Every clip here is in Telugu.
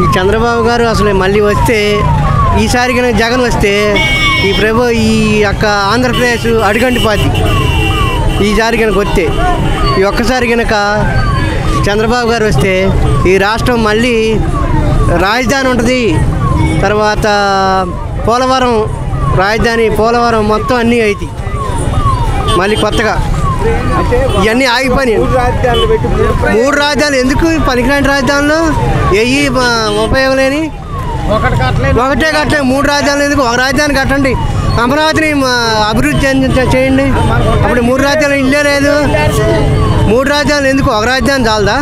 ఈ చంద్రబాబు గారు అసలు మళ్ళీ వస్తే ఈసారి కనుక జగన్ వస్తే ఈ ఈ యొక్క ఆంధ్రప్రదేశ్ అడుగంటిపోద్ది. ఈసారి కనుక వస్తే ఈ ఒక్కసారి కనుక చంద్రబాబు గారు వస్తే ఈ రాష్ట్రం మళ్ళీ రాజధాని ఉంటుంది. తర్వాత పోలవరం రాజధాని, పోలవరం మొత్తం అన్నీ అవుతాయి మళ్ళీ కొత్తగా. ఇవన్నీ ఆగిపోయినాయి. 3 రాజధానులు ఎందుకు? పనికిరాని రాజధానులు ఏవి ఉపయోగం లేని. ఒకటే కట్టలేదు. 3 రాజధానులు ఎందుకు? ఒక రాజధాని కట్టండి, అమరావతిని అభివృద్ధి చేయండి. అప్పుడు 3 రాజధానులు ఇల్లే లేదు. 3 రాజధానులు ఎందుకు? ఒక రాజధాని చాలదా?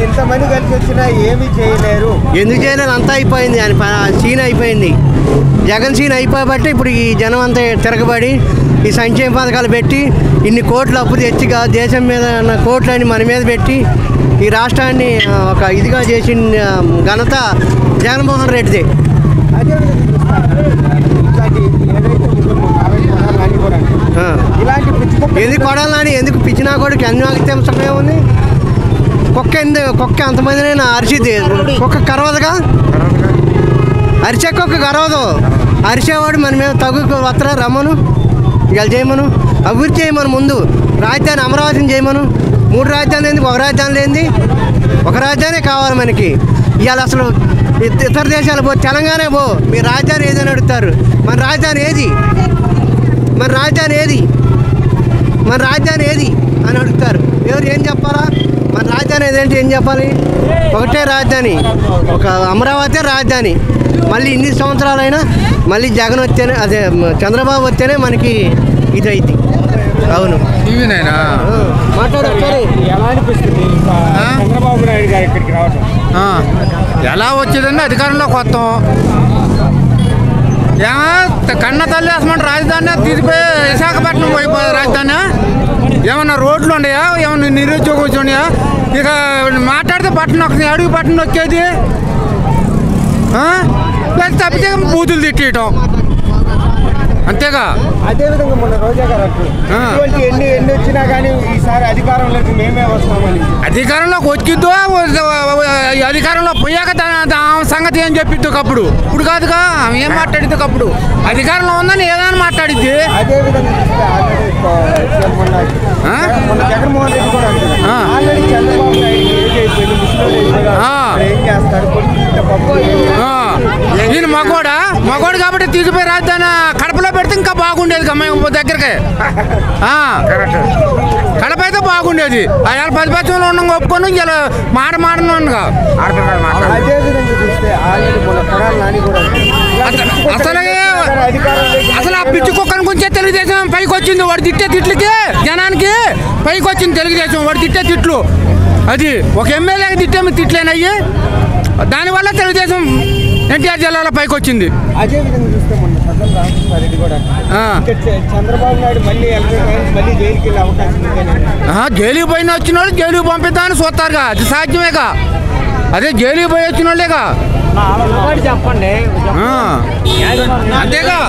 ఇంతమంది కలిసి వచ్చినా ఏమి చేయలేరు. ఎందుకు చేయలేరు? అంతా అయిపోయింది. సీన్ అయిపోయింది. జగన్ సీన్ అయిపోబట్టి ఇప్పుడు ఈ జనం అంతా తిరగబడి ఈ సంక్షేమ పథకాలు పెట్టి ఇన్ని కోట్లు అప్పు తెచ్చి దేశం మీద కోట్లని మన మీద పెట్టి ఈ రాష్ట్రాన్ని ఒక ఇదిగా చేసిన ఘనత జగన్మోహన్ రెడ్డిదే. ఎందుకు కొడాలని? ఎందుకు పిచ్చినా కూడా అన్వాగితే సమయం ఉంది. కుక్క అంతమందినైనా అరిచిద్ది. కుక్క కరవదుగా. అరిచే కుక్క కరవదు. అరిచేవాడు మన మీద తగ్గు వస్త్ర రమ్మను, ఇలా చేయమను, అభివృద్ధి చేయమను. ముందు రాజధాని అమరావతిని చేయమను. 3 రాజధానులు ఎందుకు? ఒక రాజధాని లేనిది. ఒక రాజధానే కావాలి మనకి. ఇవాళ అసలు ఇతర దేశాలు తెలంగాణ మీ రాజధాని ఏదని అడుగుతారు. మన రాజధాని ఏది? మన రాజధాని ఏది? మన రాజధాని ఏది అని అడుగుతారు. ఎవరు ఏం చెప్పాలా? మన రాజధాని ఏదంటే ఏం చెప్పాలి? ఒకటే రాజధాని, ఒక అమరావతి రాజధాని. మళ్ళీ ఇన్ని సంవత్సరాలైనా మళ్ళీ జగన్ వస్తేనే, అదే చంద్రబాబు వస్తేనే మనకి ఇది అయింది. అవును. ఎలా అనిపిస్తుంది చంద్రబాబు నాయుడు గారు ఇక్కడికి రావడం? ఎలా వచ్చేదండి అధికారంలోకి వస్తాం. కన్న తల్లి అసలు రాజధాని తీసిపోయి విశాఖపట్నం పోయిపోయి రాజధాని. ఏమన్నా రోడ్లు ఉన్నాయా? ఏమన్నా నిరుద్యోగం ఉన్నాయా? ఇక మాట్లాడితే పట్టణం వస్తుంది. అడుగు పట్టణం వచ్చేది తప్పితే బూతులు తిట్టేయటం అంతేగా. అదేవిధంగా మొన్న రోజా గారు ఎన్ని వచ్చినా కానీ ఈసారి అధికారంలోకి మేమే వస్తామని. అధికారంలోకి వచ్చిద్దు, అధికారంలో పోయాక సంగతి ఏం చెప్పిద్దు అప్పుడు. ఇప్పుడు కాదుగా ఏం మాట్లాడిద్దు అప్పుడు. అధికారంలో ఉందని ఏదైనా మాట్లాడిద్ది. అదేవిధంగా జగన్మోహన్ రెడ్డి కూడా ఆల్రెడీ చంద్రబాబు నాయుడు ఏం చేస్తారు? ఈయన మగోడు కాబట్టి తీసిపోయి రాజధాని కడపలో పెడితే ఇంకా బాగుండేది. దగ్గరకే కడప అయితే బాగుండేది. అలా 10 పక్షంలో ఉన్నాం ఒప్పుకొని ఇలా మాడనుగా. అసలు ఆ పిచ్చి కుక్కని గురించే తెలుగుదేశం పైకి వచ్చింది. వాడు తిట్టే తిట్లకి జనానికి పైకి వచ్చింది తెలుగుదేశం. వాడు తిట్టే తిట్లు అది ఒక ఎమ్మెల్యేకి తిట్లేనయ్యి. దానివల్ల తెలుగుదేశం ఎన్టీఆర్ జిల్లాలో పైకి వచ్చింది. అదేవిధంగా చూస్తే మొన్న రెడ్డి కూడా చంద్రబాబు నాయుడు మళ్ళీ జైలుకి వెళ్ళే అవకాశం. జైలుకి పోయిన వచ్చిన వాళ్ళు జైలుకి పంపిద్దామని చూస్తారుగా. అది సాధ్యమేగా. అదే జైలుకి పోయి వచ్చిన వాళ్ళేగా. చెప్పండి అంతేగా.